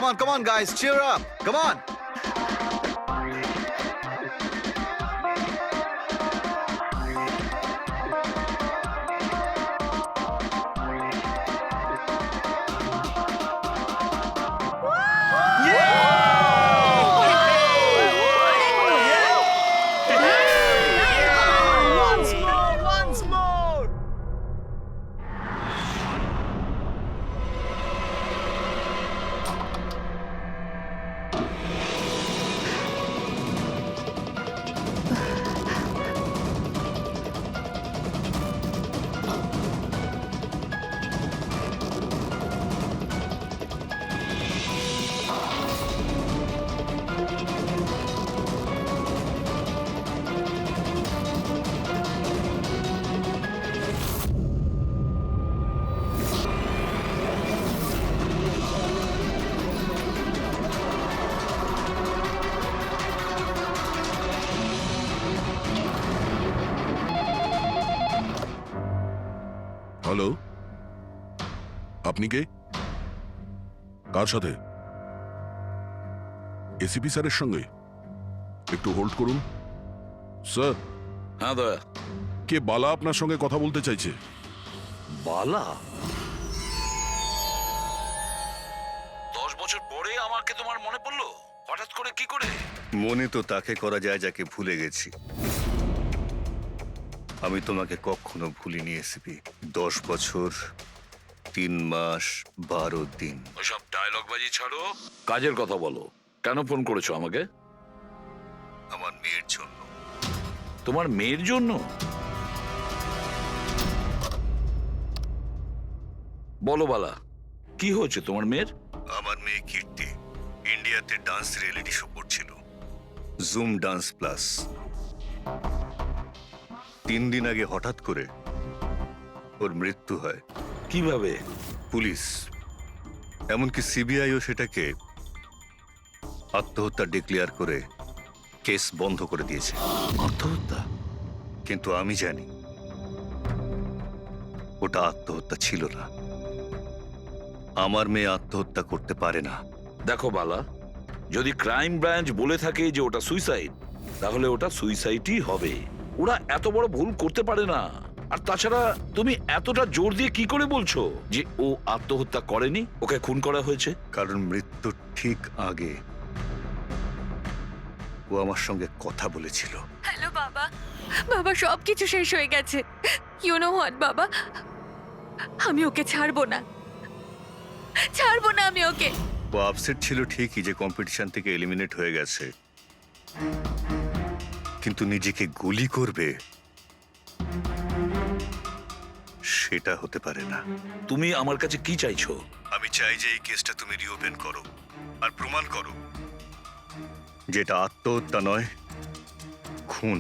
come on, guys, cheer up. Come on. Once more. Hello, আপনি কে? কার সাথে? ACP স্যারের সঙ্গে? একটু হোল্ড করুন স্যার। হ্যাঁ দয়া। কে বালা আপনার সঙ্গে কথা বলতে চাইছে? বালা? 10 বছর পরে আমাকে তোমার মনে পড়লো হঠাৎ করে? কি করে? মনে তো তাকে করা যায় যাকে ভুলে গেছি। আমি তোমাকে কখনো ভুলিনি এসিপি। 10 বছর 3 মাস 12 দিন। ওইসব ডায়লগ বাজি ছাড়ো, কাজের কথা বলো। কেন ফোন করেছো আমাকে? আমার মেয়ের জন্য। তোমার মেয়ের জন্য? বলো বালা, কি হয়েছে তোমার মেয়ের? আমার মেয়ে কীর্তি ইন্ডিয়াতে ডান্স রিয়েলিটি শো করছিল, জুম ডান্স প্লাস। 3 দিন আগে হঠাৎ করে ওর মৃত্যু হয়। কিভাবে? পুলিশ, এমনকি সিবিআইও সেটাকে আত্মহত্যা ডিক্লেয়ার করে কেস বন্ধ করে দিয়েছে। আত্মহত্যা? কিন্তু আমি জানি ওটা আত্মহত্যা ছিল না। আমার মেয়ে আত্মহত্যা করতে পারে না। দেখো বালা, যদি ক্রাইম ব্রাঞ্চ বলে থাকে যে ওটা সুইসাইড, তাহলে ওটা সুইসাইডই হবে। ওরা এত বড় ভুল করতে পারে না। আর তাছাড়া তুমি এতটা জোর দিয়ে কি করে বলছো যে ও আত্মহত্যা করেনি, ওকে খুন করা হয়েছে? কারণ মৃত্যুর ঠিক আগে ও আমার সঙ্গে কথা বলেছিল। হ্যালো বাবা, বাবা সবকিছু শেষ হয়ে গেছে। ইউ নো হোয়াট বাবা, আমি ওকে ছাড়বো না, ছাড়বো না আমি ওকে। ও আপসেট ছিল ঠিকই যে কম্পিটিশন থেকে এলিমিনেট হয়ে গেছে, কিন্তু নিজেকে গুলি করবে সেটা হতে পারে না। তুমি আমার কাছে কি চাইছো? আমি চাই যে এই কেসটা তুমি রিওপেন করো আর প্রমাণ করো যেটা আত্মহত্যা নয়, খুন।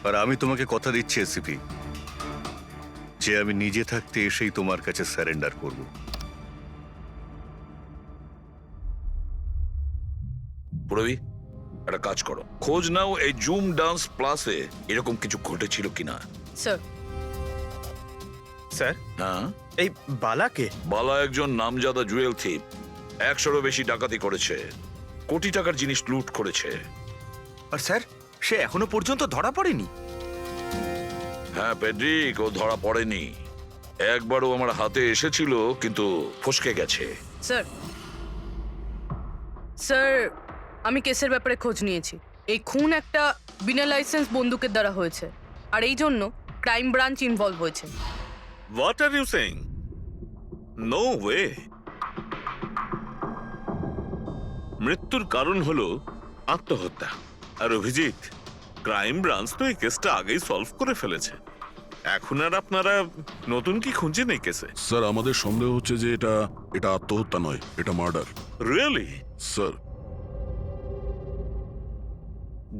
আর আমি তোমাকে কথা দিচ্ছি এসিপি, যে আমি নিজে থাকতে এসেই তোমার কাছে সারেন্ডার করব। পুরবি, একটা কাজ করো, খোঁজ নাও এই জুম ডান্স প্লাসে এরকম কিছু ঘটেছিল কিনা। স্যার। স্যার, হ্যাঁ, এই বালাকে? বালা একজন নামজাদা জুয়েল থিপ। 100-এরও বেশি ডাকাতি করেছে, কোটি টাকার জিনিস লুট করেছে। আর স্যার, সে এখনো পর্যন্ত ধরা পড়েনি? হ্যাঁ পেড্রিক, ও ধরা পড়েনি। একবারও আমার হাতে এসেছিল, কিন্তু ফসকে গেছে। স্যার, স্যার, আমি কেসের ব্যাপারে খোঁজ নিয়েছি। এই খুন একটা বিনা লাইসেন্স বন্দুকের দ্বারা হয়েছে, আর এই জন্য ক্রাইম ব্রাঞ্চ ইনভলভ হয়েছে। What are you saying? No way. মৃত্যুর কারণ হলো আত্মহত্যা। আর অভিজিৎ, ক্রাইম ব্রাঞ্চ তো এই কেসটা আগেই সলভ করে ফেলেছে। এখন আর আপনারা নতুন কি খুঁজছেন এই কেসে? স্যার, আমাদের সন্দেহ হচ্ছে যে এটা আত্মহত্যা নয়, এটা মার্ডার। রিয়েলি? স্যার,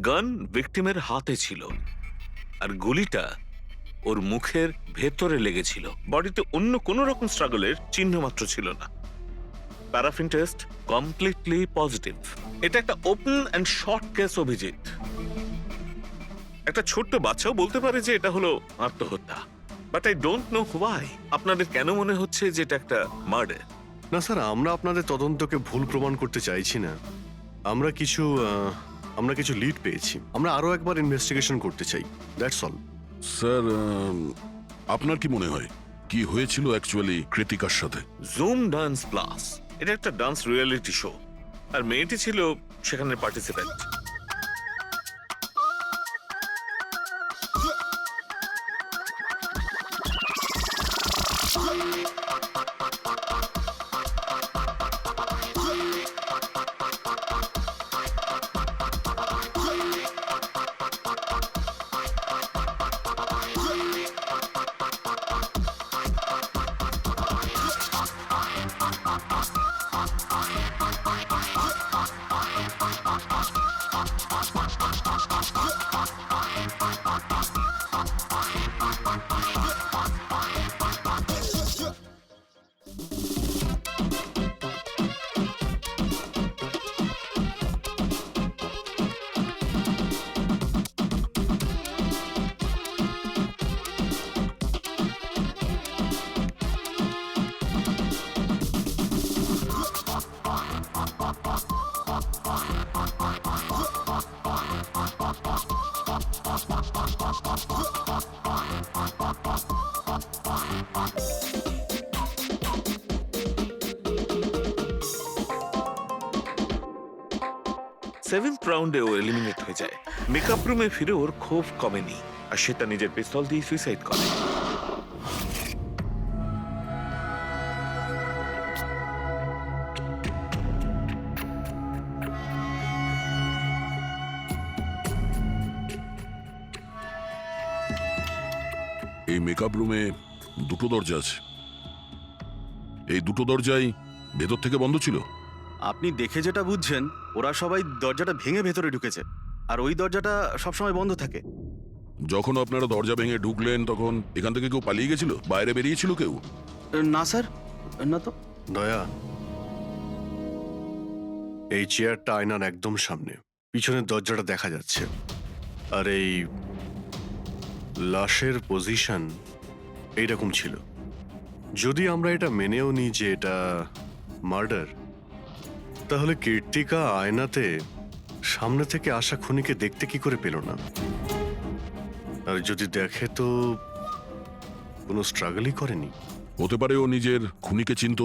গান ভিকটিমের হাতে ছিল, আর গুলিটা ওর মুখের ভেতরে লেগেছিল। বডিতে অন্য কোনো রকম স্ট্রাগলের চিহ্ন মাত্র ছিল না। Paraffin test completely positive. এটা একটা open and short case Abhijit. একটা ছোট্ট বাচ্চাও বলতে পারে যে এটা হলো আত্মহত্যা। But I don't know why আপনাদের কেন মনে হচ্ছে যে এটা একটা মার্ডার। না স্যার, আমরা আপনাদের তদন্তকে ভুল প্রমাণ করতে চাইছি না। আমরা কিছু লিড পেয়েছি, আমরা আরো একবার ইনভেস্টিগেশন করতে চাই, দ্যাটস অল। স্যার, আপনার কি মনে হয় কি হয়েছিল অ্যাকচুয়ালি কৃতিকার সাথে? জুম ডান্স প্লাস এটা একটা ডান্স রিয়েলিটি শো, আর মেয়েটি ছিল সেখানে পার্টিসিপেন্ট। সেভেন্থ রাউন্ডে ও এলিমিনেট হয়ে যায়। মেকআপ রুমে ফিরে ওর ক্ষোভ কমেনি, আর সে তার নিজের পিস্তল দিয়ে সুইসাইড করে। এই মেকআপ রুমে দুটো দরজা আছে, এই দুটো দরজাই ভেতর থেকে বন্ধ ছিল। আপনি দেখে যেটা বুঝছেন, ওরা সবাই দরজাটা ভেঙে ভেতরে ঢুকেছে, আর ওই দরজাটা সবসময় বন্ধ থাকে। যখন আপনারা দরজা ভেঙে ঢুকলেন তখন এখান থেকে কেউ পালিয়ে গেছিল, বাইরে বেরিয়েছিল কেউ? না স্যার, না তো। দয়া, এই চেয়ারটা আয়নার একদম সামনে, পিছনের দরজাটা দেখা যাচ্ছে, আর এই লাশের পজিশন এইরকম ছিল। যদি আমরা এটা মেনেও নিই যে এটা মার্ডার, তাহলে কীর্তিকা আয়নাতে সামনে থেকে আসা খুনিকে দেখতে কি করে পেল না? আর যদি দেখে তো কোনো স্ট্রাগলই করেনি। হতে পারে ও নিজের খুনিকে চিনত।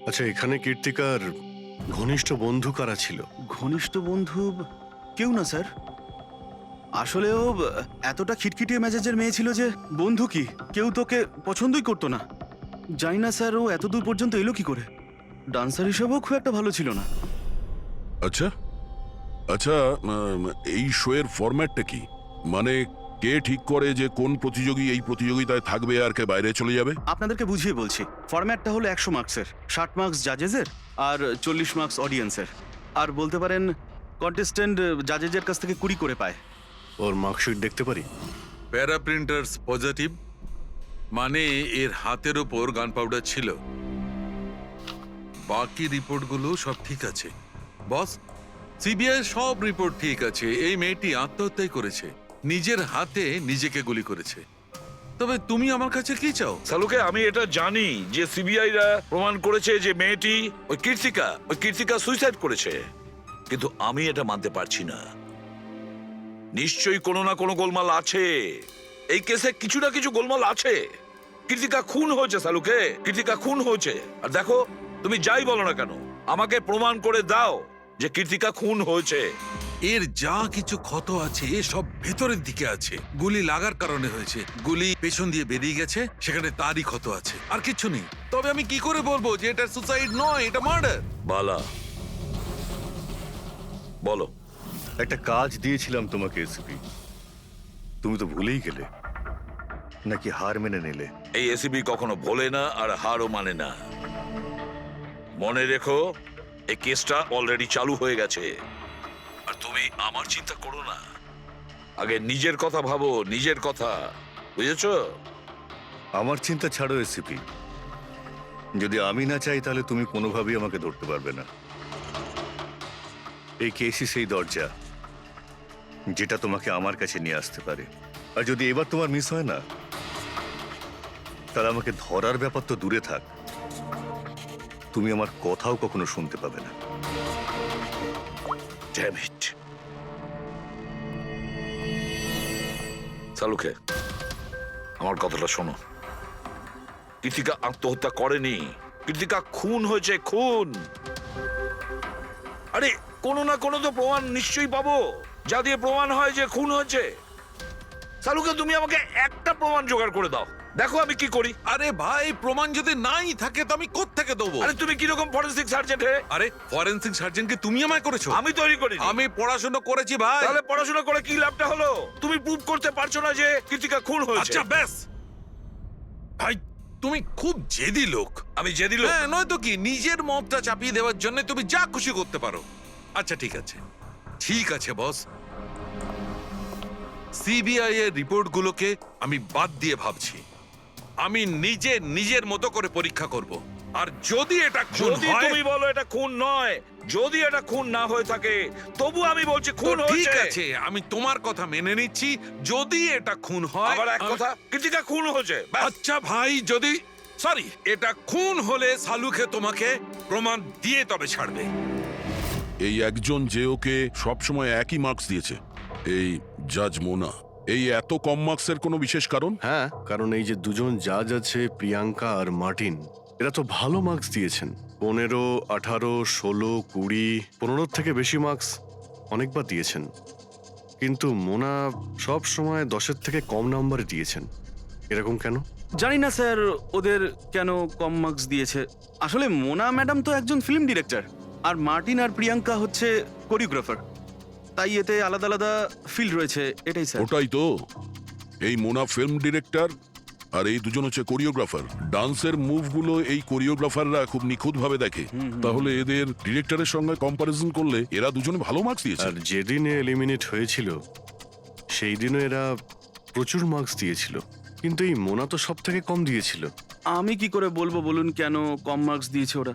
আচ্ছা, এখানে কীর্তিকার ঘনিষ্ঠ বন্ধু কারা ছিল? ঘনিষ্ঠ বন্ধু কেউ না স্যার। আসলে ও এতটা খিটখিটিয়ে মেজাজের মেয়ে ছিল যে বন্ধু কি, কেউ তোকে পছন্দই করতো না। জানি না স্যার ও এত দূর পর্যন্ত এলো কি করে। ডান্সার হিসেবেও খুব একটা ভালো ছিল না। আচ্ছা আচ্ছা, এই শোয়ের ফরম্যাটটা কি? মানে কে ঠিক করে যে কোন প্রতিযোগী এই প্রতিযোগিতায় থাকবে আর কে বাইরে চলে যাবে? আপনাদেরকে বুঝিয়ে বলছি, ফরম্যাটটা হলো 100 মার্কসের, 60 মার্কস জাজেসের আর 40 মার্কস অডিয়েন্সের। আর বলতে পারেন কন্টেস্টেন্ট জাজেসের কাছ থেকে 20 করে পায়। ওর মার্কশিট দেখতে পারি? প্যারা প্রিন্টার্স পজিটিভ, মানে এর হাতের ওপর গান পাউডার ছিল। বাকি রিপোর্টগুলো সব ঠিক আছে বস। সিবিআই সব রিপোর্ট ঠিক আছে। এই মেয়েটি আত্মহত্যাই করেছে, নিজের হাতে নিজেকে গুলি করেছে। তবে তুমি আমার কাছে কি চাও? সালুকে, আমি এটা জানি যে সিবিআইরা প্রমাণ করেছে যে মেয়েটি ওই কীর্তিকা সুইসাইড করেছে, কিন্তু আমি এটা মানতে পারছি না। নিশ্চয়ই কোনো না কোনো গোলমাল আছে এই কেসে, কিছু না কিছু গোলমাল আছে। কীর্তিকা খুন হয়েছে সালুকে, কীর্তিকা খুন হয়েছে। আর দেখো, তুমি যাই বলো না কেন, আমাকে প্রমাণ করে দাও যে কীর্তিকা খুন হয়েছে। এর যা কিছু ক্ষত আছে সব ভেতরের দিকে আছে, গুলি লাগার কারণে হয়েছে। গুলি পেছন দিয়ে বেরিয়ে গেছে, সেখানে তারই ক্ষত আছে, আর কিছু নেই। তবে আমি কি করে বলবো যে এটা সুসাইড নয়, এটা মার্ডার? বালা, বলো। একটা কাজ দিয়েছিলাম তোমাকে এসপি, তুমি তো ভুলেই গেলে, নাকি হার মেনে নিলে? এই এসিবি কখনো ভোলে না আর হারও মানে না। মনে রেখো, এই কেসটা অলরেডি চালু হয়ে গেছে। আর তুমি আমার চিন্তা করো না, আগে নিজের কথা ভাবো, নিজের কথা, বুঝেছো? আমার চিন্তা ছাড়ো এসপি, যদি আমি না চাই তাহলে তুমি কোনোভাবেই আমাকে ধরতে পারবে না। এই কেসই সেই দরজা যেটা তোমাকে আমার কাছে নিয়ে আসতে পারে। আর যদি এবার তোমার মিস হয় না, তাহলে আমাকে ধরার ব্যাপার তো দূরে থাক, তুমি আমার কথাও কখনো শুনতে পাবে না। Damn it. সালুকে, আমার কথাটা শোনো। কৃতিকা আত্মহত্যা করেনি, কৃতিকা খুন হয়েছে, খুন। আরে কোনো না কোনো তো প্রমাণ নিশ্চয়ই পাবো, যা দিয়ে প্রমাণ হয় যে খুন হয়েছে। সালুকে, তুমি আমাকে একটা প্রমাণ জোগাড় করে দাও, দেখো আমি কি করি। আরে ভাই, প্রমাণ যদি নাই থাকে তো আমি কোত্থেকে দেবো? আরে তুমি কিরকম ফরেন্সিক সার্জন হে? আরে ফরেনসিক সার্জনকে তুমি আমায় করেছো? আমি তৈরি করি। আমি পড়াশোনা করেছি ভাই। তাহলে পড়াশোনা করে কি লাভটা হলো? তুমি প্রুভ করতে পারছো না যে কৃতিকা খুন হয়েছে। আচ্ছা ব্যাস ভাই, তুমি খুব জেদি লোক। আমি জেদি লোক? হ্যাঁ, নয়তো কি, নিজের মতটা চাপিয়ে দেওয়ার জন্য তুমি যা খুশি করতে পারো। আচ্ছা ঠিক আছে, ঠিক আছে বস, সিবিআই এর রিপোর্টগুলোকে আমি বাদ দিয়ে ভাবছি। আমি নিজে নিজের মতো করে পরীক্ষা করব, আর যদি এটা খুন যদি হয়, তুমি বলো এটা খুন নয়, যদি এটা খুন না হয়ে থাকে, তবু আমি বলছি খুন তো ঠিক হয়েছে। আছে, আমি তোমার কথা মেনে নিচ্ছি। যদি এটা খুন হয়, আবার এক কথা, কৃতিকা খুন হয়েছে, ব্যাস। আচ্ছা ভাই, যদি সরি এটা খুন হলে সালুকে তোমাকে প্রমাণ দিয়ে তবে ছাড়বে। এই একজন যে ওকে সবসময় একই মার্কস দিয়েছে, এই জাজ মোনা, এই এত কম মার্কসের কোনো বিশেষ কারণ? হ্যাঁ, কারণ এই যে দুজন জাজ আছে, প্রিয়াঙ্কা আর মার্টিন, এরা তো ভালো মার্কস দিয়েছেন। 15, 18, 16, 20, 15 থেকে বেশি মার্কস অনেকবার দিয়েছেন, কিন্তু মোনা সব সময় 10-এর থেকে কম নাম্বারে দিয়েছেন। এরকম কেন? জানি না স্যার ওদের কেন কম মার্কস দিয়েছে। আসলে মোনা ম্যাডাম তো একজন ফিল্ম ডিরেক্টর, আর মার্টিন আর প্রিয়াঙ্কা হচ্ছে কোরিওগ্রাফার, তাই এতে আলাদা আলাদা ফিল্ড রয়েছে, এটাই স্যার। ওটাই তো, এই মোনা ফিল্ম ডিরেক্টর আর এই দুজন হচ্ছে কোরিওগ্রাফার। ডান্সের মুভগুলো এই কোরিওগ্রাফাররা খুব নিখুঁতভাবে দেখে, তাহলে এদের ডিরেক্টরের সঙ্গে কম্পারিজন করলে এরা দুজনে ভালো মার্কস দিয়েছে। আর যেদিন এলিমিনেট হয়েছিল সেই দিনও এরা প্রচুর মার্কস দিয়েছিল, কিন্তু এই মোনা তো সব থেকে কম দিয়েছিল। আমি কি করে বলবো বলুন কেন কম মার্কস দিয়েছে ওরা?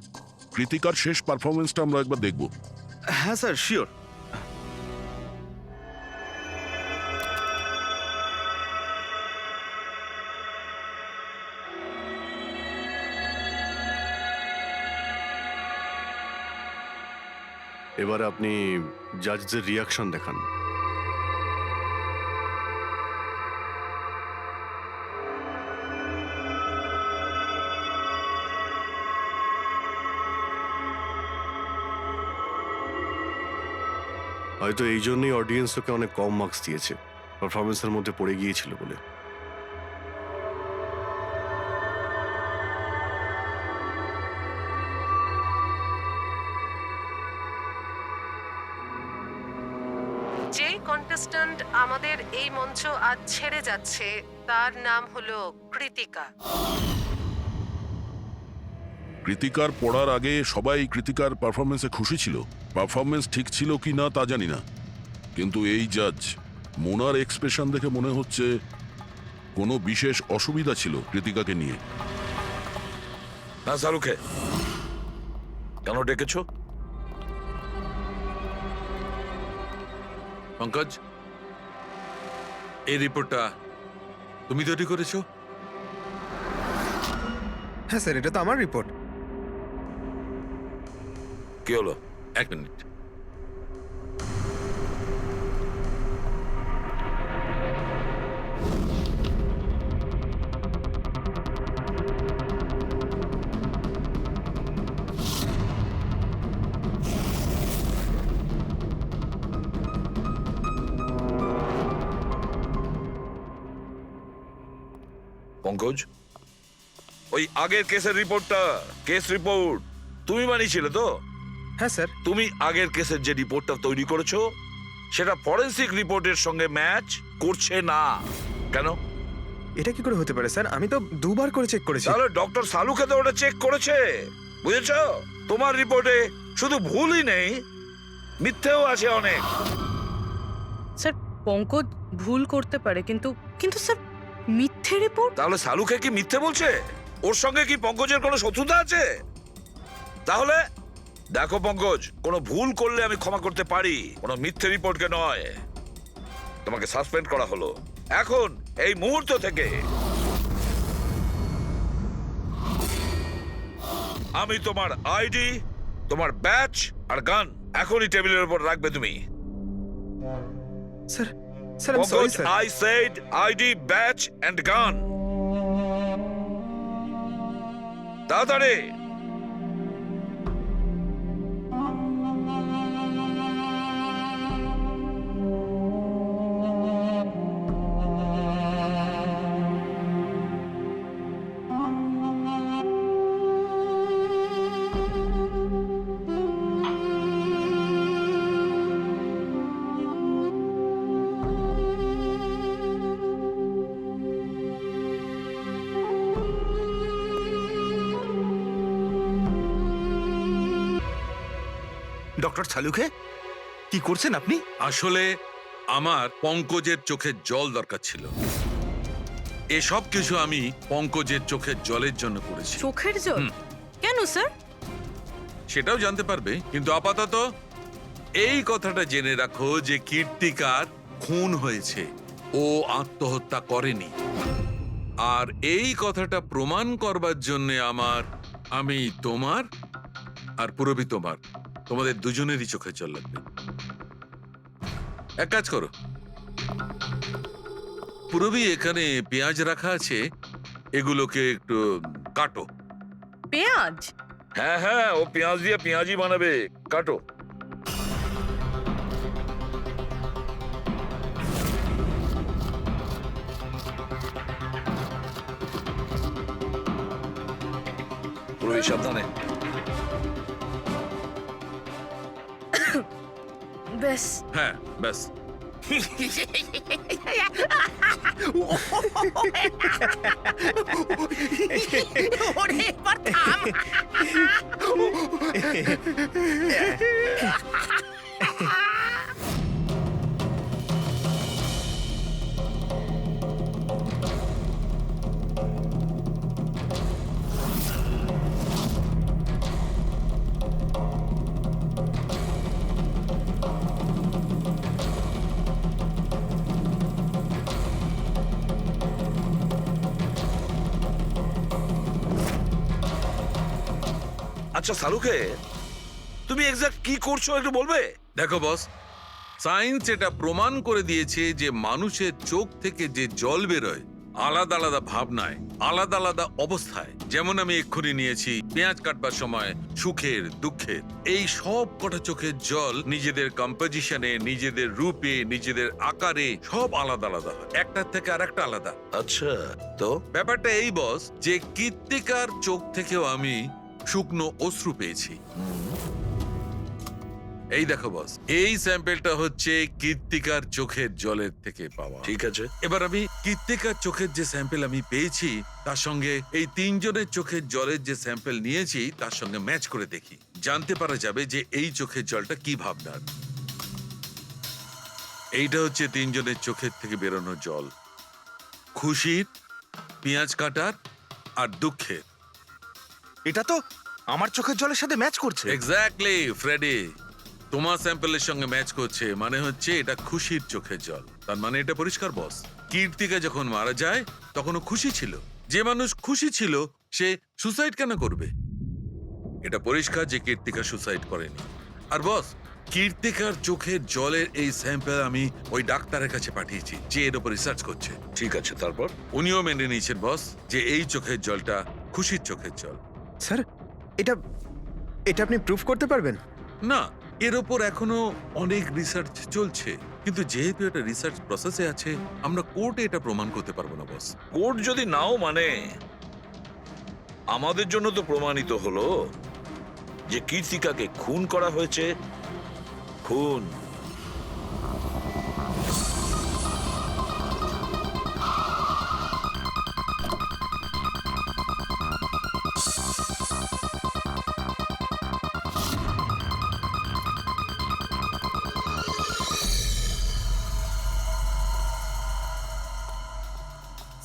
কৃতিকার শেষ পারফরমেন্সটা আমরা একবার দেখব। হ্যাঁ স্যার, শিওর। এবার আপনি জাজদের রিয়াকশন দেখান। হয়তো এই জন্যই অডিয়েন্স ওকে অনেক কম মার্কস দিয়েছে, পারফরমেন্সের মধ্যে পড়ে গিয়েছিল বলে। যে কন্টেস্ট্যান্ট আমাদের এই মঞ্চ আজ ছেড়ে যাচ্ছে তার নাম হলো কৃতিকা। কৃতিকার পড়ার আগে সবাই কৃতিকার পারফরমেন্সে খুশি ছিল। পারফরমেন্স ঠিক ছিল কি না তা জানি না, কিন্তু এই জাজ মোনার এক্সপ্রেশন দেখে মনে হচ্ছে কোনো বিশেষ অসুবিধা ছিল কৃতিকাকে নিয়ে। না সালুকে, কেন ডেকেছো? পঙ্কজ, এই রিপোর্টটা তুমি তৈরি করেছো? হ্যাঁ স্যার, এটা তো আমার রিপোর্ট। কি হলো? এক মিনিট। পঙ্কজ, ওই আগের কেসের রিপোর্টটা, কেস রিপোর্ট তুমি বানিয়েছিলে তো? হ্যাঁ স্যার। তুমি আগের কেসের যে রিপোর্টটা তৈরি করেছো সেটা ফরেনসিক রিপোর্টের সঙ্গে ম্যাচ করছে না কেন? এটা কি করে হতে পারে স্যার? আমি তো দুবার করে চেক করেছি। তাহলে ডক্টর সালুকে তো ওটা চেক করেছে, বুঝেছো? তোমার রিপোর্টে শুধু ভুলই নেই, মিথ্যেও আছে অনেক। স্যার, পঙ্কজ ভুল করতে পারে, কিন্তু কিন্তু স্যার, মিথ্যে রিপোর্ট? তাহলে সালুকে কি মিথ্যে বলছে? ওর সঙ্গে কি পঙ্কজের কোনো শত্রুতা আছে? তাহলে দেখো পঙ্কজ, কোনো ভুল করলে আমি ক্ষমা করতে পারি, কোনো মিথ্যে রিপোর্টকে নয়। তোমাকে সাসপেন্ড করা হলো, এখন এই মুহূর্ত থেকে আমি তোমার আইডি, তোমার ব্যাচ আর গান এখনই টেবিলের উপর রাখবে তুমি। স্যার স্যার আমি sorry sir. I said ID, badge and gun. তাড়াতাড়ি। ডক্টর ছালুকে কি করছেন আপনি? আসলে আমার পঙ্কজের চোখের জল দরকার ছিল। এসব কিছু আমি পঙ্কজের চোখের জলের জন্য করেছি। চোখের জল? কেন স্যার? সেটাও জানতে পারবে, কিন্তু আপাতত এই কথাটা জেনে রাখো যে কীর্তিকার খুন হয়েছে, ও আত্মহত্যা করেনি। আর এই কথাটা প্রমাণ করবার জন্য আমি তোমার আর পুরবি তোমাদের দুজনেরই চোখের জল লাগবে। এক কাজ করো, পুরবি এখানে পেঁয়াজ রাখা আছে, এগুলোকে একটু কাটো। পেঁয়াজ? হ্যাঁ হ্যাঁ, ও পেঁয়াজ দিয়ে পেঁয়াজি বানাবে, কাটো। পুরবি সাবধানে। ব্যাস। হ্যাঁ ব্যাস। আচ্ছা সালুকে, তুমি এক্সাক্ট কি করছো একটু বলবে? দেখো বস, সায়েন্স এটা প্রমাণ করে দিয়েছে যে মানুষের চোখ থেকে যে জল বেরোয় আলাদা আলাদা ভাবনায়, আলাদা আলাদা অবস্থায়। যেমন আমি এক্ষুনি নিয়েছি পেঁয়াজ কাটবার সময় সুখের, দুঃখের, এই সব কটা চোখের জল নিজেদের কম্পোজিশনে, নিজেদের রূপে, নিজেদের আকারে সব আলাদা আলাদা হয়, একটার থেকে আর একটা আলাদা। আচ্ছা, তো ব্যাপারটা এই বস যে কীর্তিকার চোখ থেকেও আমি শুকনো অশ্রু পেয়েছি। এই দেখো বস, এই স্যাম্পেলটা হচ্ছে কীর্তিকার চোখের জলের থেকে পাওয়া। ঠিক আছে, এবার আমি কীর্তিকার চোখের যে স্যাম্পেল আমি পেয়েছি তার সঙ্গে এই তিনজনের চোখের জলের যে স্যাম্পেল নিয়েছি তার সঙ্গে ম্যাচ করে দেখি, জানতে পারা যাবে যে এই চোখের জলটা কি ভাবনার। এইটা হচ্ছে তিনজনের চোখের থেকে বেরোনো জল, খুশির, পেঁয়াজ কাটার আর দুঃখের। এটা তো আমার চোখের জলের সাথে ম্যাচ করছে। এক্স্যাক্টলি ফ্রেডি, তোমার স্যাম্পলের সঙ্গে ম্যাচ করছে, মানে হচ্ছে এটা খুশির চোখের জল। তার মানে এটা পরিষ্কার বস, কীর্তিকা যখন মারা যায় তখন ও খুশি ছিল। যে মানুষ খুশি ছিল সে সুসাইড কেন করবে? এটা পরিষ্কার যে কীর্তিকা সুসাইড করেনি। আর বস, কীর্তিকার চোখের জলের এই স্যাম্পল আমি ওই ডাক্তারের কাছে পাঠিয়েছি যে এর উপর রিসার্চ করছে। ঠিক আছে, তারপর? উনিও মেনে নিয়েছেন বস যে এই চোখের জলটা খুশির চোখের জল। স্যার এটা আপনি প্রুফ করতে পারবেন? না, এর ওপর এখনো অনেক রিসার্চ চলছে, কিন্তু যেহেতু এটা রিসার্চ প্রসেসে আছে আমরা কোর্টে এটা প্রমাণ করতে পারবো না বস। কোর্ট যদি নাও মানে, আমাদের জন্য তো প্রমাণিত হলো যে কীর্তিকাকে খুন করা হয়েছে। খুন।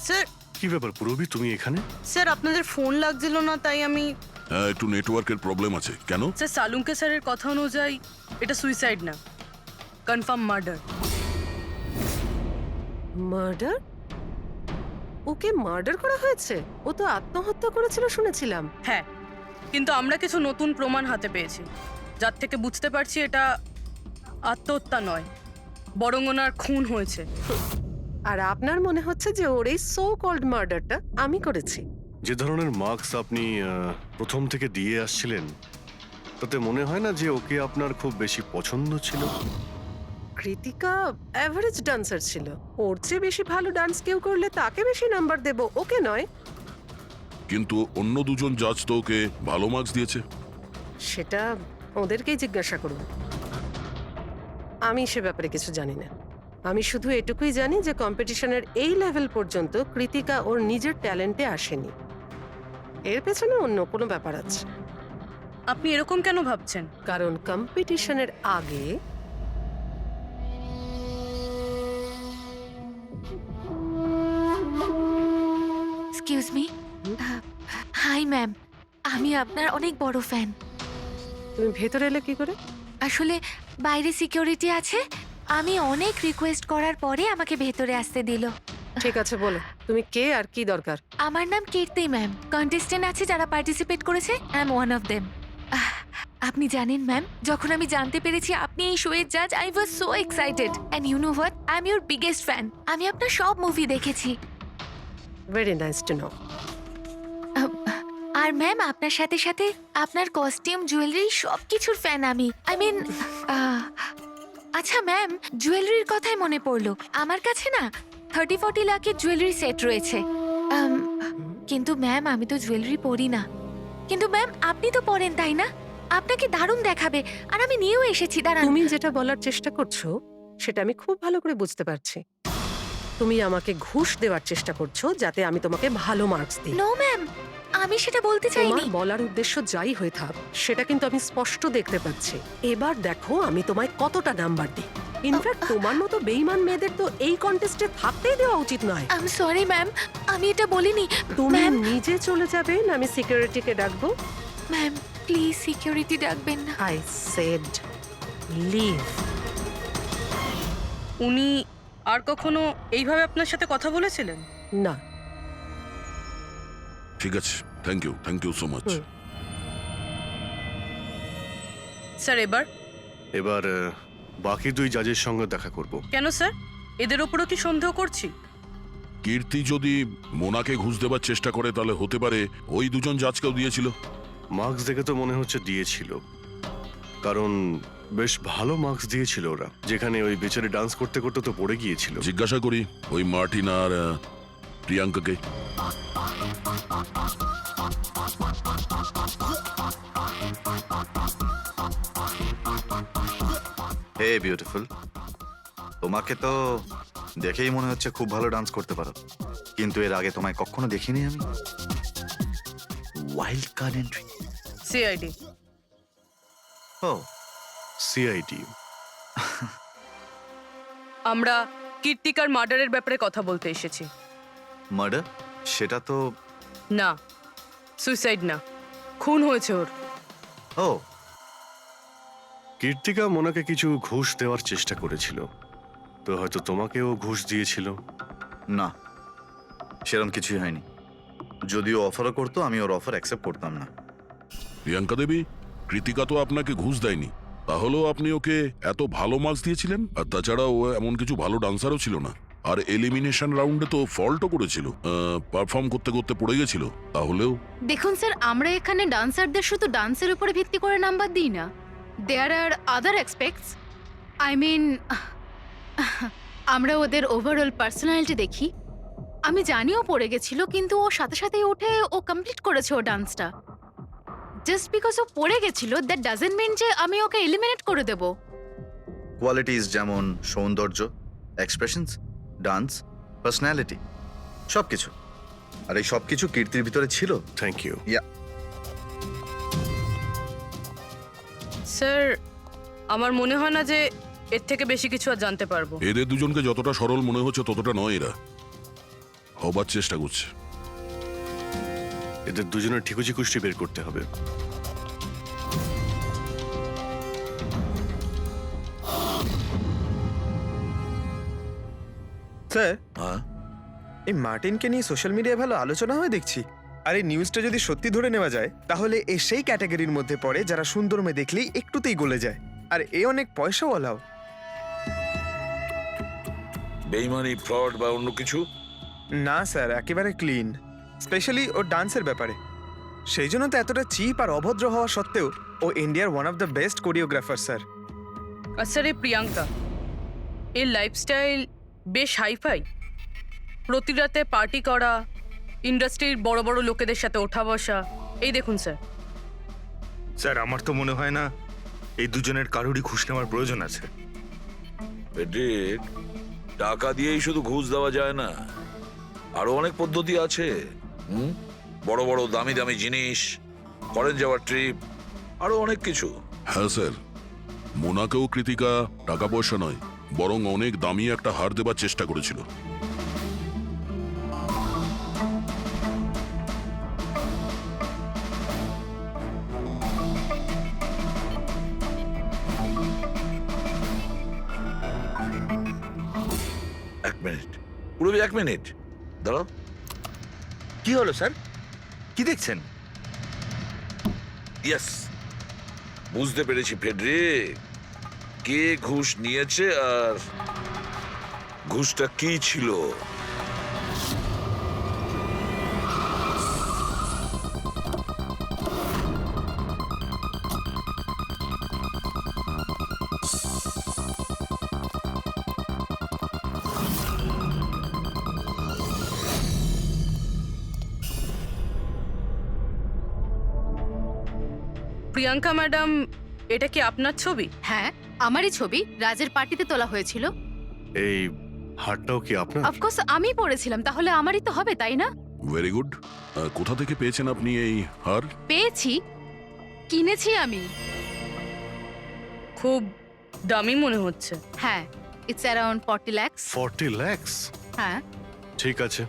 স্যার, কি ব্যাপার পুরবি, তুমি এখানে? স্যার আপনাদের ফোন লাগছিল না তাই আমি। হ্যাঁ, একটু নেটওয়ার্কের প্রবলেম আছে। কেন? স্যার সালুঙ্কে স্যারের কথা অনুযায়ী এটা সুইসাইড না, কনফার্ম মার্ডার। মার্ডার? ওকে মার্ডার করা হয়েছে? ও তো আত্মহত্যা করেছিল শুনেছিলাম। হ্যাঁ, কিন্তু আমরা কিছু নতুন প্রমাণ হাতে পেয়েছি, যার থেকে বুঝতে পারছি এটা আত্মহত্যা নয়, বরং ওনার খুন হয়েছে। আর আপনার মনে হচ্ছে যে ওর এই সো কল্ড মার্ডারটা আমি করেছি? যে ধরনের মার্কস আপনি প্রথম থেকে দিয়ে আসছিলেন, তাতে মনে হয় না যে ওকে আপনার খুব বেশি পছন্দ ছিল। কৃতিকা অ্যাভারেজ ডান্সার ছিল। ওর চেয়ে বেশি ভালো ডান্স কেউ করলে তাকে বেশি নাম্বার দেব, ওকে নয়। কিন্তু অন্য দুজন জাজ তো ওকে ভালো মার্কস দিয়েছে। সেটা ওদেরকেই জিজ্ঞাসা করুন, আমি সে ব্যাপারে কিছু জানি না। আমি শুধু এটুকুই জানি যে কম্পিটিশনের এই লেভেল পর্যন্ত কৃতিকা ওর নিজের ট্যালেন্টে আসেনি। এর পেছনে অন্য কোনো ব্যাপার আছে। আপনি এরকম কেন ভাবছেন? কারণ কম্পিটিশনের আগে এক্সকিউজ মি। হাই ম্যাম, আমি আপনার অনেক বড় ফ্যান। তুমি ভেতরে এলে কি করে? আসলে বাইরে সিকিউরিটি আছে, আমি অনেক রিকোয়েস্ট করার পরে আমাকে ভেতরে আসতে দিল। ঠিক আছে, বলো তুমি কে আর কি দরকার। আমার নাম কীর্তি ম্যাম। কন্টেস্টেন্ট আছে যারা পার্টিসিপেট করেছে, I am one of them. আপনি জানেন ম্যাম, যখন আমি জানতে পেরেছি আপনি এই শো এর জাজ, I was so excited. And you know what, I am your biggest fan. আমি আপনার সব মুভি দেখেছি। Very nice to know. আর ম্যাম, আপনার সাথে সাথে আপনার কস্টিউম, জুয়েলারি সব কিছুর ফ্যান আমি। আই মিন, আচ্ছা ম্যাম, জুয়েলারির কথাই মনে পড়লো। আমার কাছে না 30-40 লাখের জুয়েলারি সেট রয়েছে। কিন্তু ম্যাম, আমি তো জুয়েলারি পরি না। কিন্তু ম্যাম, আপনি তো পরেন, তাই না? আপনাকে দারুণ দেখাবে। আর আমি নিয়েও এসেছি। দাঁড়ান। তুমি যেটা বলার চেষ্টা করছো সেটা আমি খুব ভালো করে বুঝতে পারছি। তুমি আমাকে ঘুষ দেওয়ার চেষ্টা করছো যাতে আমি তোমাকে ভালো মার্কস দিই। নো ম্যাম, আমি সেটা বলতে চাইনি। তোমার বলার উদ্দেশ্য যাই হয়ে থাক, সেটা কিন্তু আমি স্পষ্ট দেখতে পাচ্ছি। এবার দেখো আমি তোমায় কতটা নাম্বার দিই। ইনফ্যাক্ট তোমার মতো বেঈমান মেয়েদের তো এই কন্টেস্টে থাকতেই দেওয়া উচিত নয়। আই এম সরি ম্যাম, আমি এটা বলিনি। তুমি ম্যাম, নিজে চলে যাবে না আমি সিকিউরিটিকে ডাকবো? ম্যাম প্লিজ সিকিউরিটি ডাকবেন না। I said leave. উনি আর কখনো এইভাবে আপনার সাথে কথা বলেছিলেন? না। ঠিক আছে, thank you so much. Sir, এবার বাকি দুই জাজের সঙ্গে দেখা করব। কেন স্যার? এদের ওপরও কি সন্দেহ করছি? কীর্তি যদি মোনাকে ঘুষ দেবার চেষ্টা করে, তাহলে হতে পারে ওই দুজন জাজকেও দিয়েছিল। মার্কস দেখে তো মনে হচ্ছে দিয়েছিল, কারণ বেশ ভালো মার্কস দিয়েছিল ওরা। যেখানে ওই বেচারি ডান্স করতে করতে তো পড়ে গিয়েছিল। জিজ্ঞাসা করি ওই মার্টিন আর প্রিয়াঙ্কাকে। হে বিউটিফুল, তোমাকে তো দেখেই মনে হচ্ছে খুব ভালো ডান্স করতে পারো, কিন্তু এর আগে তোমায় কখনো দেখিনি আমি। Wild card entry. সিআইডি। ও, সিআইডি। আমরা কীর্তিকার মার্ডারের ব্যাপারে কথা বলতে এসেছি। মার্ডার? সেটা তো না, সুইসাইড না, খুন হয়েছে ওর। ও, কীর্তিকা মোনাকে কিছু ঘুষ দেওয়ার চেষ্টা করেছিল, তো হয়তো তোমাকেও ঘুষ দিয়েছিল। না, সেরকম কিছুই হয়নি। যদিও অফারও করতো, আমি ওর অফার অ্যাকসেপ্ট করতাম না। প্রিয়াঙ্কা দেবী, কৃতিকা তো আপনাকে ঘুষ দেয়নি, তাহলেও আপনি ওকে এত ভালো মার্কস দিয়েছিলেন। আর তাছাড়া ও এমন কিছু ভালো ডান্সারও ছিল না। আর এলিমিনেশন রাউন্ডে তো ফল্টও করেছিল, পারফর্ম করতে করতে পড়ে গেছিল। তাহলেও দেখুন স্যার, আমরা এখানে ডান্সারদের শুধু ডান্সের উপরে ভিত্তি করে নাম্বার দিই না। দেয়ার আর আদার এক্সপেক্টস। আই মিন, আমরা ওদের ওভারঅল পার্সোনালিটি দেখি। আমি জানিও পড়ে গেছিল, কিন্তু ও সাথে সাথেই উঠে ও কমপ্লিট করেছে ও ডান্সটা। জাস্ট বিকজ ও পড়ে গেছিল, দ্যাট ডাজন্ট মিন যে আমি ওকে এলিমিনেট করে দেব। কোয়ালিটিস যেমন সৌন্দর্য, এক্সপ্রেশনস, ডান্স, পার্সোনালিটি, সবকিছু। আর এই সবকিছু কীর্তির ভিতরে ছিল। Thank you. স্যার, আমার মনে হয় না যে এর থেকে বেশি কিছু আর জানতে পারবো। এদের দুজনকে যতটা সরল মনে হচ্ছে ততটা নয়। এরা হবার চেষ্টা করছে। এদের দুজনের ঠিকুজি কুষ্টি বের করতে হবে। স্যার, হ্যাঁ এই মার্টিনকে নিয়ে সোশ্যাল মিডিয়ায় ভালো আলোচনা হয় দেখছি। আর এই নিউজটা যদি সত্যি ধরে নেওয়া যায় তাহলে এ সেই ক্যাটাগরির মধ্যে পড়ে যারা সুন্দর মেয়ে দেখলেই একটুতেই গলে যায়। আর এ অনেক পয়সাওয়ালাও। বেইমানি, ফ্রড বা অন্য কিছু? না স্যার, একেবারে ক্লিন, স্পেশালি ওর ডান্সের ব্যাপারে। সেই জন্য তো এতটা চিপ আর অভদ্র হওয়া সত্ত্বেও ও ইন্ডিয়ার one of the best choreographer sir. আর স্যার এই প্রিয়াঙ্কা, এর লাইফস্টাইল বেশ হাইফাই। প্রতি রাতে পার্টি করা, ইন্ডাস্ট্রির বড় বড় লোকেদের সাথে ওঠা বসা। এই দেখুন স্যার। স্যার, আমার তো মনে হয় না এই দুজনের কারোরই ঘুষ নেওয়ার প্রয়োজন আছে। পেড্রিক, টাকা দিয়েই শুধু ঘুষ দেওয়া যায় না, আরো অনেক পদ্ধতি আছে। বড় বড় দামি দামি জিনিস, ফরেন যাওয়ার ট্রিপ, আরো অনেক কিছু। হ্যাঁ স্যার, মোনাকেও কৃতিকা টাকা পয়সা নয় বরং অনেক দামি একটা হার দেবার চেষ্টা করেছিল। এক মিনিট, পুরবি, এক মিনিট দাঁড়াও। কি হলো স্যার? কি দেখছেন? ইয়েস, বুঝতে পেরেছি ফেডরিক, কে ঘুষ নিয়েছে আর ঘুষটা কি ছিল। প্রিয়াঙ্কা ম্যাডাম, এটা কি আপনার ছবি? হ্যাঁ, আমারই ছবি, রাজের পার্টিতে তোলা হয়েছিল। এই হারটাও কি আপনার? অফকোর্স আমি পড়েছিলাম, তাহলে আমারই তো হবে, তাই না? Very good. কোথা থেকে পেয়েছেন আপনি এই হার? পেয়েছি, কিনেছি আমি। খুব দামি মনে হচ্ছে। হ্যাঁ, ইটস অ্যারাউন্ড 40 লাখ। 40 লাখ? হ্যাঁ। ঠিক আছে,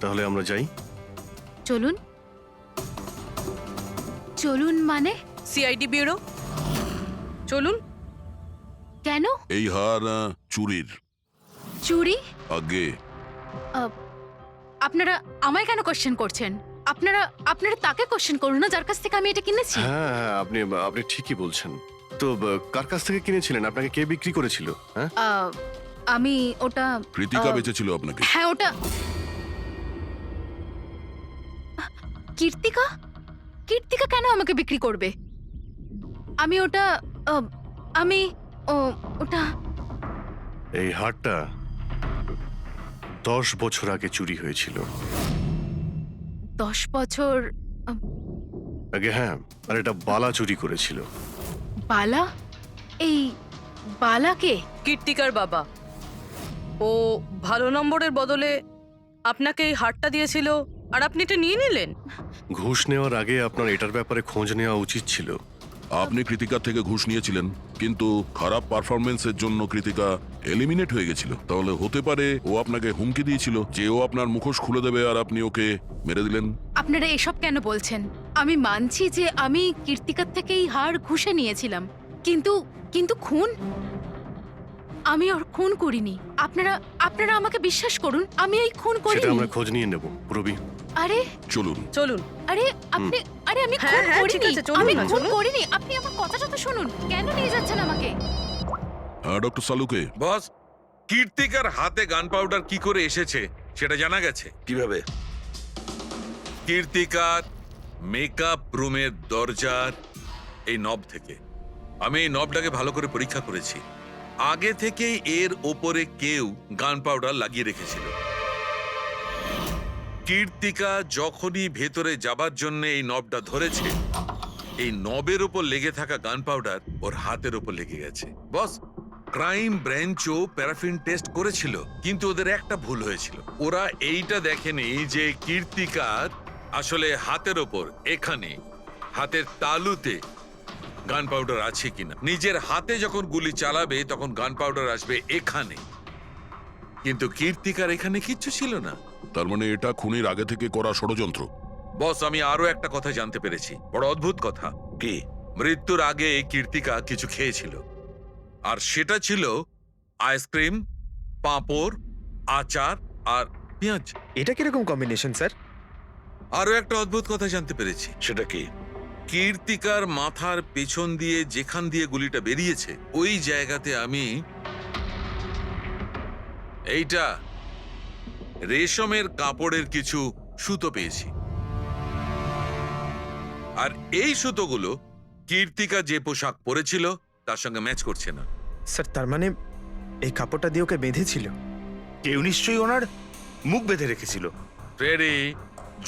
তাহলে আমরা যাই। চলুন। চলুন মানে? সিআইডি ব্যুরো চলুন। কেন? এই হার চুরির। চুরি? আগে আপনারা আমায় কেন কোশ্চেন করছেন? আপনারা আপনারা তাকে কোশ্চেন করুন না যার কাছ থেকে আমি এটা কিনেছি। হ্যাঁ হ্যাঁ, আপনি আপনি ঠিকই বলছেন। তো কার কাছ থেকে কিনেছিলেন? আপনাকে কে বিক্রি করেছিল? হ্যাঁ, আমি ওটা কৃতিকা বেচেছিল আপনাকে। হ্যাঁ, ওটা কীর্তিকা। কীর্তিকা কেন আমাকে বিক্রি করবে? আমি ওটা আমি ওটা এই হারটা 10 বছর আগে চুরি হয়েছিল। 10 বছর আগে? হ্যাঁ, আর এটা বালা চুরি করেছিল। বালা? এই বালাকে? কীর্তিকার বাবা। ও ভালো নম্বরের বদলে আপনাকে এই হারটা দিয়েছিল আর আপনি এটা নিয়ে নিলেন। ঘুষ নেওয়ার আগে আপনার এটার ব্যাপারে খোঁজ নেওয়া উচিত ছিল। আপনি কৃতিকার থেকে ঘুষ নিয়েছিলেন, কিন্তু খারাপ পারফরমেন্সের জন্য কৃতিকা এলিমিনেট হয়ে গেছিল। তাহলে হতে পারে ও আপনাকে হুমকি দিয়েছিল যে ও আপনার মুখোশ খুলে দেবে আর আপনি ওকে মেরে দিলেন। আপনারা এসব কেন বলছেন? আমি মানছি যে আমি কীর্তিকার থেকে এই হার ঘুষে নিয়েছিলাম, কিন্তু কিন্তু খুন? আমি ওর খুন করিনি। আপনারা আপনারা আমাকে বিশ্বাস করুন, আমি এই খুন সেটা করিনি। আমরা খোঁজ নিয়ে নেব। পুরবি, আরে চলুন। চলুন। আরে আপনি আরে আমি হ্যাঁ, খুন হ্যাঁ, ঠিক করিনি। আছে, চলুন আমি না, খুন চলুন। করিনি। আপনি আমার কথাটা তো শুনুন। কেন নিয়ে যাচ্ছেন আমাকে? হ্যাঁ ডক্টর সালুকে। বস, কীর্তিকার হাতে গান পাউডার কি করে এসেছে সেটা জানা গেছে। কিভাবে? কীর্তিকার মেকআপ রুমের দরজার এই নব থেকে। আমি এই নবটাকে ভালো করে পরীক্ষা করেছি। আগে থেকেই এর ওপরে কেউ গান পাউডার লাগিয়ে রেখেছিল। কীর্তিকা যখনই ভেতরে যাবার জন্য এই নবটা ধরেছে, এই নবের ওপর লেগে থাকা গান পাউডার ওর হাতের ওপর লেগে গেছে। বস, ক্রাইম ব্রাঞ্চও প্যারাফিন টেস্ট করেছিল, কিন্তু ওদের একটা ভুল হয়েছিল। ওরা এইটা দেখেনি যে কীর্তিকার আসলে হাতের ওপর, এখানে হাতের তালুতে গান পাউডার আছে কিনা। নিজের হাতে যখন গুলি চালাবে তখন গান পাউডার আসবে এখানে, কিন্তু কীর্তিকার এখানে কিচ্ছু ছিল না। তার মানে এটা খুনের আগে থেকে করা ষড়যন্ত্র। বস, আমি আরো একটা কথা জানতে পেরেছি, বড় অদ্ভুত কথা। কি? মৃত্যুর আগে কীর্তিকা কিছু খেয়েছিল, আর সেটা ছিল আইসক্রিম, পাঁপড় আচার আর পেঁয়াজ। এটা কিরকম কম্বিনেশন স্যার? আরো একটা অদ্ভুত কথা জানতে পেরেছি। সেটা কি? কীর্তিকার মাথার পেছন দিয়ে যেখান দিয়ে গুলিটা বেরিয়েছে ওই জায়গাতে আমি এইটা রেশমের কাপড়ের কিছু সুতো পেয়েছি। আর এই সুতোগুলো কীর্তিকা যে পোশাক পরেছিল তার সঙ্গে ম্যাচ করছে না। স্যার তার মানে এই কাপড়টা দিয়ে ওকে বেঁধেছিল? কেউ নিশ্চয়ই ওনার মুখ বেঁধে রেখেছিল। ফ্রেডি,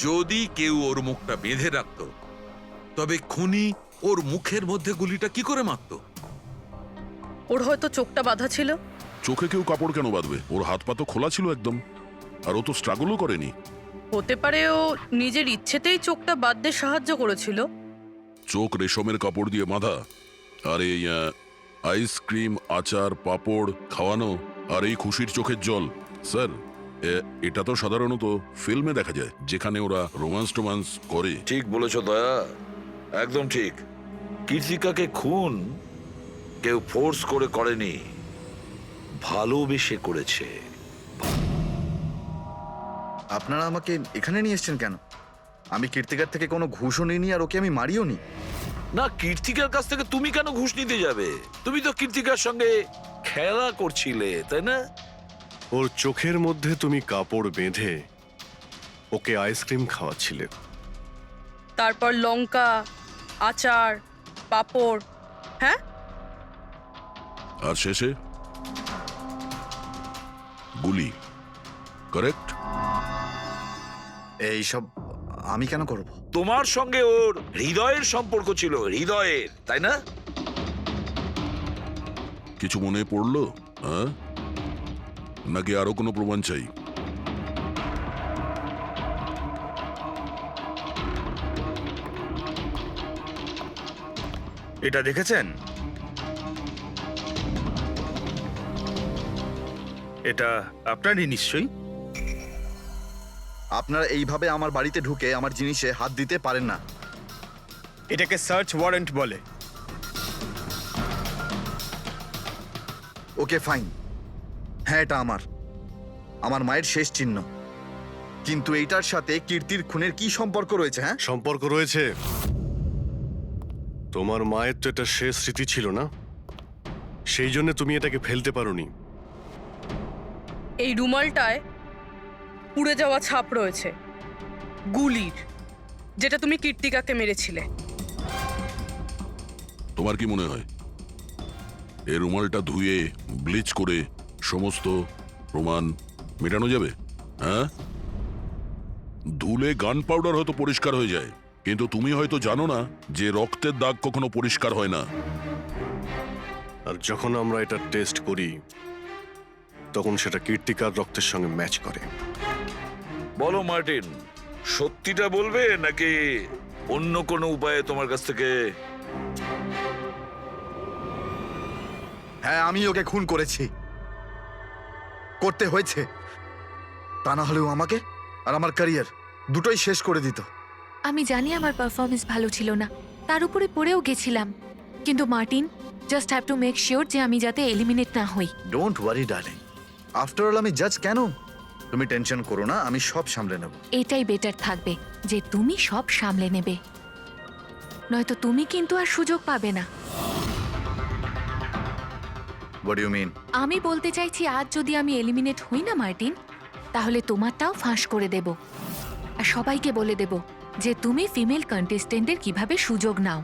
যদি কেউ ওর মুখটা বেঁধে রাখতো তবে খুনি ওর মুখের মধ্যে গুলিটা কি করে মারতো? ওর হয়তো চোখটা বাঁধা ছিল। চোখে কেউ কাপড় কেন বাঁধবে? ওর হাত পা তো খোলা ছিল একদম, আর ও তো স্ট্রাগলও করেনি। হতে পারে ও নিজের ইচ্ছেতেই চোখটা বাঁধতে সাহায্য করেছিল। চোখ রেশমের কাপড় দিয়ে বাঁধা, আর এই আইসক্রিম, আচার, পাঁপড় খাওয়ানো, আর এই খুশির চোখের জল। স্যার, এটা তো সাধারণত ফিল্মে দেখা যায়, যেখানে ওরা রোমান্স করে। ঠিক বলেছো দয়া, একদম ঠিক। কীর্তিকাকে খুন কেউ ফোর্স করে করেনি, ভালোবেসে করেছে। আপনারা আমাকে এখানে নিয়ে এসেছেন কেন? আমি কীর্তিকার থেকে কোনো ঘুষও নিইনি, আর ওকে আমি মারিও নি। না, কীর্তিকার কাছ থেকে তুমি কেন ঘুষ নিতে যাবে? তুমি তো কীর্তিকার সঙ্গে খেলা করছিলে, তাই না? ওর চোখের মধ্যে তুমি কাপড় বেঁধে ওকে আইসক্রিম খাওয়াচ্ছিলে। তারপর লঙ্কা, আচার, পাঁপড়। হ্যাঁ, আর শেষে গুলি। কারেক্ট? এইসব আমি কেন করব? তোমার সঙ্গে ওর হৃদয়ের সম্পর্ক ছিল, হৃদয়ের, তাই না? কিছু মনে পড়লো? হ্যাঁ, নাকি আরো কোনো প্রমাণ চাই? এটা দেখেছেন? এটা আপনারই নিশ্চয়ই। আপনারা এইভাবে আমার বাড়িতে ঢুকে আমার জিনিসে হাত দিতে পারেন না। এটাকে সার্চ ওয়ারেন্ট বলে। ওকে ফাইন, হ্যাঁ এটা আমার মায়ের শেষ চিহ্ন। কিন্তু এইটার সাথে কীর্তির খুনের কি সম্পর্ক রয়েছে? হ্যাঁ, সম্পর্ক রয়েছে। তোমার মায়ের তো এটা শেষ স্মৃতি ছিল না, সেই জন্য তুমি এটাকে ফেলতে পারোনি। এই রুমালটায় পুড়ে যাওয়া ছাপ রয়েছে গুলির, যেটা তুমি কীর্তিকাকে মেরেছিলে। তোমার কি মনে হয় এই রুমালটা ধুয়ে ব্লিচ করে সমস্ত প্রমাণ মেটানো যাবে? হ্যাঁ, ধুলে গান পাউডার হয়তো পরিষ্কার হয়ে যায়, কিন্তু তুমি হয়তো জানো না যে রক্তের দাগ কখনো পরিষ্কার হয় না। আর যখন আমরা এটা টেস্ট করি তখন সেটা কীর্তিকার রক্তের সঙ্গে ম্যাচ করে। বলো মার্টিন, সত্যিটা বলবে নাকি অন্য কোনো উপায়ে তোমার কাছ থেকে? হ্যাঁ আমি ওকে খুন করেছি, করতে হয়েছে। তা না হলেও আমাকে আর আমার ক্যারিয়ার দুটোই শেষ করে দিত। আমি জানি আমার পারফরমেন্স ভালো ছিল না, তার উপরে পড়েও গেছিলাম, কিন্তু Martin, just have to make sure যে আমি যাতে এলিমিনেট না হই। Don't worry darling, after all আমি জাজ কেন? তুমি টেনশন করো না, আমি সব সামলে নেব। এটাই বেটার থাকবে যে তুমি সব সামলে নেবে, নয়তো তুমি কিন্তু আর সুযোগ পাবে না। What you mean? আমি বলতে চাইছি, আজ যদি আমি এলিমিনেট হই না মার্টিন, তাহলে তোমারটাও ফাঁস করে দেব, আর সবাইকে বলে দেব যে তুমি ফিমেল কন্টেস্টেন্টের কিভাবে সুযোগ নাও।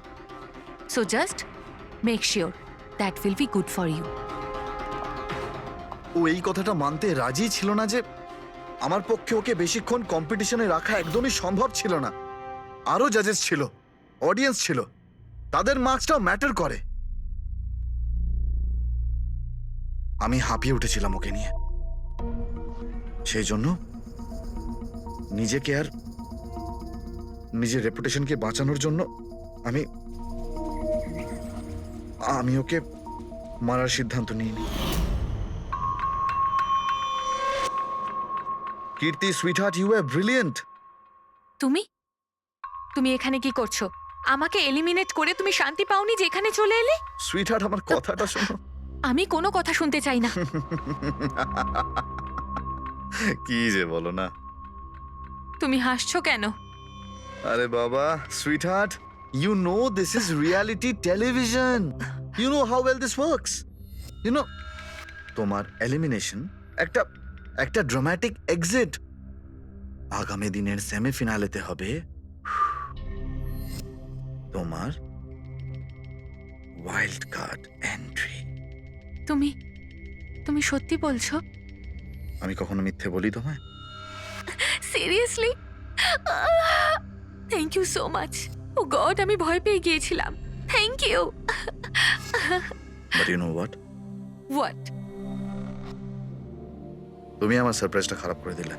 So just make sure that will be good for you. ও এই কথাটা মানতে রাজি ছিল না যে আমার পক্ষে ওকে বেশিক্ষণ কম্পিটিশনে রাখা একদমই সম্ভব ছিল না। আরো জাজেস ছিল, অডিয়েন্স ছিল, তাদের মার্কসটাও ম্যাটার করে। আমি হাঁপিয়ে উঠেছিলাম ওকে নিয়ে, সেই জন্য নিজেকে আর নিজের রেপুটেশনকে বাঁচানোর জন্য আমি ওকে মারার সিদ্ধান্ত নিইনি। কীর্তি সুইটহার্ট, ইউ আর ব্রিলিয়েন্ট। তুমি তুমি এখানে কি করছো? আমাকে এলিমিনেট করে তুমি শান্তি পাওনি যে এখানে চলে এলে? সুইটহার্ট, আমার কথাটা শোনো। আমি কোনো কথা শুনতে চাই না। কি যে বলো না। তুমি হাসছো কেন? আরে বাবা, sweetheart, you know this is reality television. You know how well this works. You know, তোমার এলিমিনেশন একটা ড্রামাটিক এক্সিট আগামী দিনের সেমিফিনালেতে হবে তোমার ওয়াইল্ড কার্ড এন্ট্রি। তুমি সত্যি বলছো? আমি কখনো মিথ্যে বলি তোমায়? Seriously? Thank you so much. Oh God, আমি ভয় পেয়ে গিয়েছিলাম। Thank you. But you know what? What? তুমি আমার সারপ্রাইজটা খারাপ করে দিলে।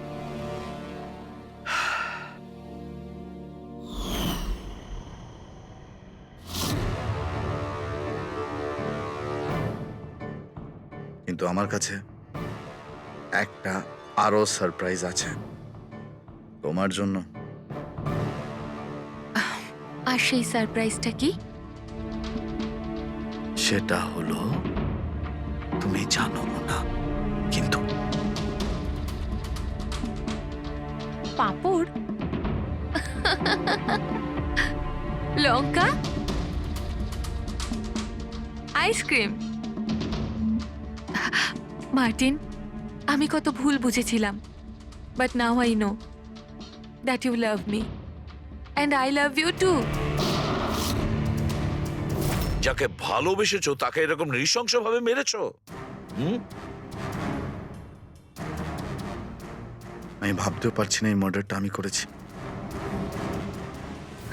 কিন্তু আমার কাছে একটা আরো সারপ্রাইজ আছে তোমার জন্য। আর সেই সারপ্রাইজটা কি? সেটা হলো তুমি জানো না, কিন্তু পাঁপড়, লঙ্কা, আইসক্রিম। মার্টিন, আমি কত ভুল বুঝেছিলাম, but now I know that you love me and I love you too. যাকে ভালোবেসেছো তাকে এরকম নৃশংসভাবে মেরেছো? আমি ভাবতেও পারছি না এই মার্ডারটা আমি করেছি।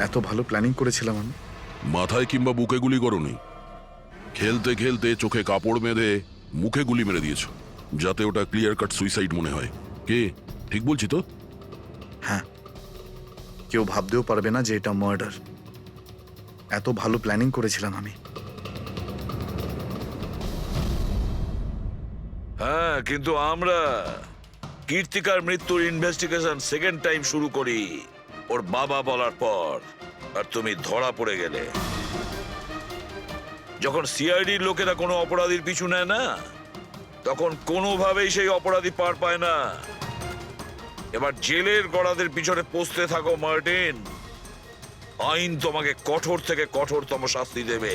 এত ভালো প্ল্যানিং করেছিলাম আমি। মাথায় কিংবা বুকে গুলি করনি, খেলতে খেলতে চোখে কাপড় বেঁধে মুখে গুলি মেরে দিয়েছো, যাতে ওটা ক্লিয়ার কাট সুইসাইড মনে হয়। কে ঠিক বলছি তো? হ্যাঁ, কেউ ভাবতেও পারবে না যে এটা মার্ডার। এত ভালো প্ল্যানিং করেছিলাম আমি। হ্যাঁ, কিন্তু আমরা কীর্তিকার মৃত্যুর ইনভেস্টিগেশন সেকেন্ড টাইম শুরু করি ওর বাবা বলার পর, আর তুমি ধরা পড়ে গেলে। যখন সিআইডির লোকেরা কোনো অপরাধীর পিছু নেয় না, তখন কোনোভাবেই সেই অপরাধী পার পায় না। এবার জেলের গড়াদের পিছনে পৌঁছতে থাকো মার্টিন। আইন তোমাকে কঠোর থেকে কঠোরতম শাস্তি দেবে।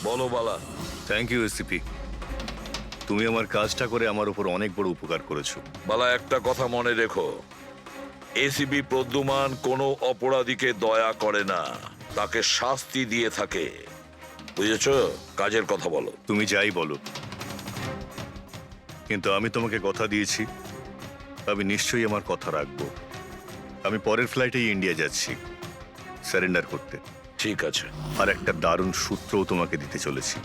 বলো বালা। থ্যাংক ইউ এসিপি, তুমি আমার কাজটা করে আমার উপর অনেক বড় উপকার করেছো। বালা, একটা কথা মনে রেখো, এসিপি প্রদ্যুমান কোনো অপরাধীকে দয়া করে না, তাকে শাস্তি দিয়ে থাকে। বুঝেছ? কাজের কথা বলো। তুমি যাই বলো, কিন্তু আমি তোমাকে কথা দিয়েছি, আমি নিশ্চয়ই আমার কথা রাখবো। আমি পরের ফ্লাইটেই ইন্ডিয়া যাচ্ছি সারেন্ডার করতে। ঠিক আছে। আর একটা দারুণ সূত্রও তোমাকে দিতে চলেছি,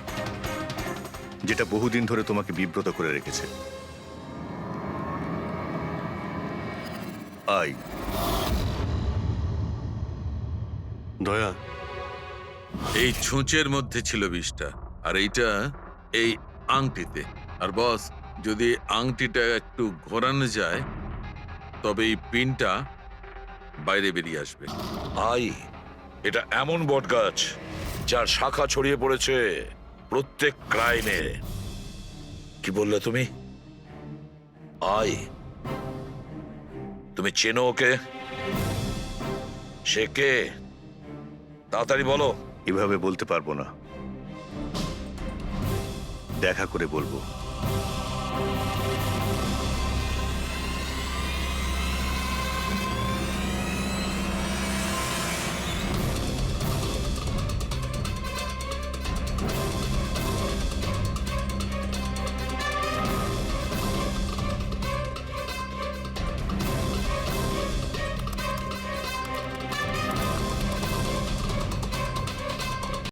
যেটা বহুদিন ধরে তোমাকে বিব্রত করে রেখেছে। আই দয়া, এই ছুঁচের মধ্যে ছিল বিষটা, আর এইটা এই আংটিতে। আর বস, যদি আংটিটা একটু ঘোরানো যায় তবে এই পিনটা বাইরে বেরিয়ে আসবে। আই, এটা এমন বটগাছ যার শাখা ছড়িয়ে পড়েছে প্রত্যেক ক্রাইমে। কি বললে তুমি? আই, তুমি চেনো ওকে? সে কে? তাড়াতাড়ি বলো। এভাবে বলতে পারবো না, দেখা করে বলবো।